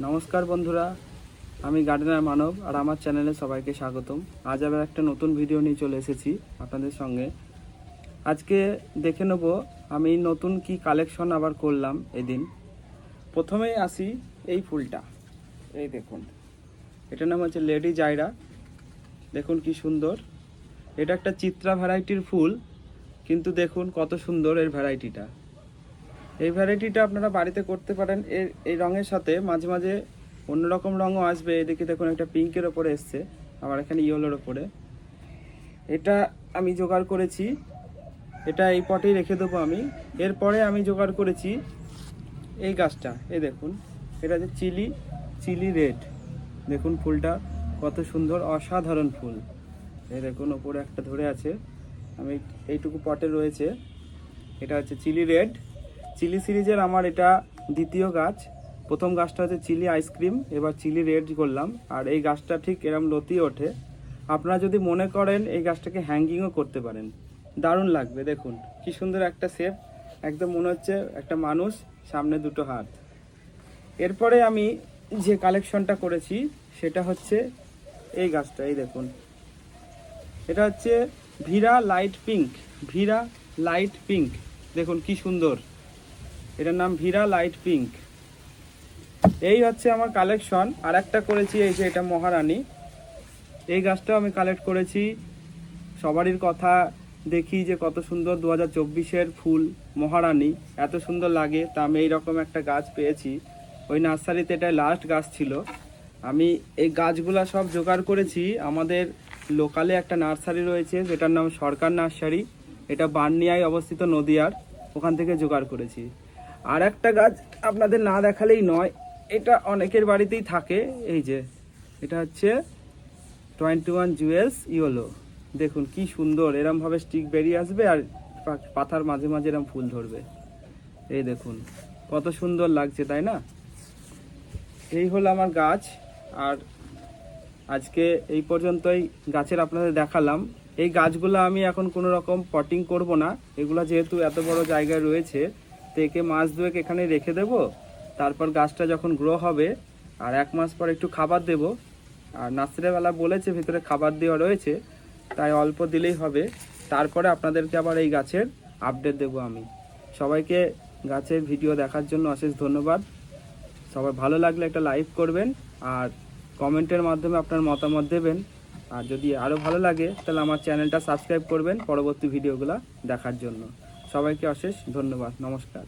নমস্কার বন্ধুরা, আমি গার্ডেনার মানব আর আমার চ্যানেলে সবাইকে স্বাগতম। আজ আবার একটা নতুন ভিডিও নিয়ে চলে এসেছি আপনাদের সঙ্গে। আজকে দেখে নেব আমি নতুন কি কালেকশন আবার করলাম এদিন। প্রথমেই আসি এই ফুলটা, এই দেখুন, এটার নাম হচ্ছে লেডি জাইরা। দেখুন কি সুন্দর, এটা একটা চিত্রা ভ্যারাইটির ফুল, কিন্তু দেখুন কত সুন্দর এর ভ্যারাইটিটা। এই ভ্যারাইটিটা আপনারা বাড়িতে করতে পারেন। এই রঙের সাথে মাঝে মাঝে অন্যরকম রঙও আসবে। এদিকে দেখুন একটা পিঙ্কের ওপরে এসছে, আবার এখানে ইয়েলোর ওপরে। এটা আমি জোগাড় করেছি, এটা এই পটেই রেখে দেবো আমি। এরপরে আমি জোগাড় করেছি এই গাছটা, এই দেখুন, এটা হচ্ছে চিলি রেড। দেখুন ফুলটা কত সুন্দর, অসাধারণ ফুল। এই দেখুন ওপরে একটা ধরে আছে, আমি এইটুকু পটে রয়েছে। এটা হচ্ছে চিলি রেড। চিলি সিরিজের আমার এটা দ্বিতীয় গাছ। প্রথম গাছটা হচ্ছে চিলি আইসক্রিম, এবার চিলি রেড করলাম। আর এই গাছটা ঠিক এরম লতি ওঠে। আপনারা যদি মনে করেন এই গাছটাকে হ্যাঙ্গিংও করতে পারেন, দারুণ লাগবে। দেখুন কি সুন্দর একটা শেপ, একদম মনে হচ্ছে একটা মানুষ, সামনে দুটো হাত। এরপরে আমি যে কালেকশনটা করেছি সেটা হচ্ছে এই গাছটা, এই দেখুন, এটা হচ্ছে Veera light pink. Veera light pink, দেখুন কি সুন্দর, এটার নাম ভিরা লাইট পিঙ্ক। এই হচ্ছে আমার কালেকশন। আর একটা করেছি এই যে এটা মহারানী, এই গাছটাও আমি কালেক্ট করেছি। সবারই কথা দেখি যে কত সুন্দর 2024-এর ফুল মহারানী, এত সুন্দর লাগে। তা আমি এইরকম একটা গাছ পেয়েছি, ওই নার্সারিতে এটা লাস্ট গাছ ছিল। আমি এই গাছগুলা সব জোগাড় করেছি। আমাদের লোকালে একটা নার্সারি রয়েছে যেটার নাম সরকার নার্সারি, এটা বার্নিয়ায় অবস্থিত, নদিয়ার, ওখান থেকে জোগাড় করেছি। আর একটা গাছ আপনাদের না দেখালেই নয়, এটা অনেকের বাড়িতেই থাকে, এই যে এটা হচ্ছে 21 জুয়েলস ইয়েলো। দেখুন কি সুন্দর, এরমভাবে স্টিক বেরিয়ে আসবে আর পাতার মাঝে মাঝে এরম ফুল ধরবে। এই দেখুন কত সুন্দর লাগছে, তাই না? এই হলো আমার গাছ। আর আজকে এই পর্যন্তই গাছের আপনাদের দেখালাম। এই গাছগুলো আমি এখন কোনো রকম পটিং করব না, এগুলো যেহেতু এত বড় জায়গায় রয়েছে, তো একে মাস দুয়েক এখানে রেখে দেব। তারপর গাছটা যখন গ্রো হবে আর 1 মাস পর একটু খাবার দেব। আর নার্সারিওয়ালা বলেছে ভিতরে খাবার দেওয়া রয়েছে, তাই অল্প দিলেই হবে। তারপরে আপনাদেরকে আবার এই গাছের আপডেট দেব আমি। সবাইকে গাছের ভিডিও দেখার জন্য অশেষ ধন্যবাদ। সবাই ভালো লাগলে একটা লাইক করবেন আর কমেন্টের মাধ্যমে আপনার মতামত দেবেন। আর যদি আরও ভালো লাগে তাহলে আমার চ্যানেলটা সাবস্ক্রাইব করবেন পরবর্তী ভিডিওগুলো দেখার জন্য। সবাইকে অশেষ ধন্যবাদ, নমস্কার।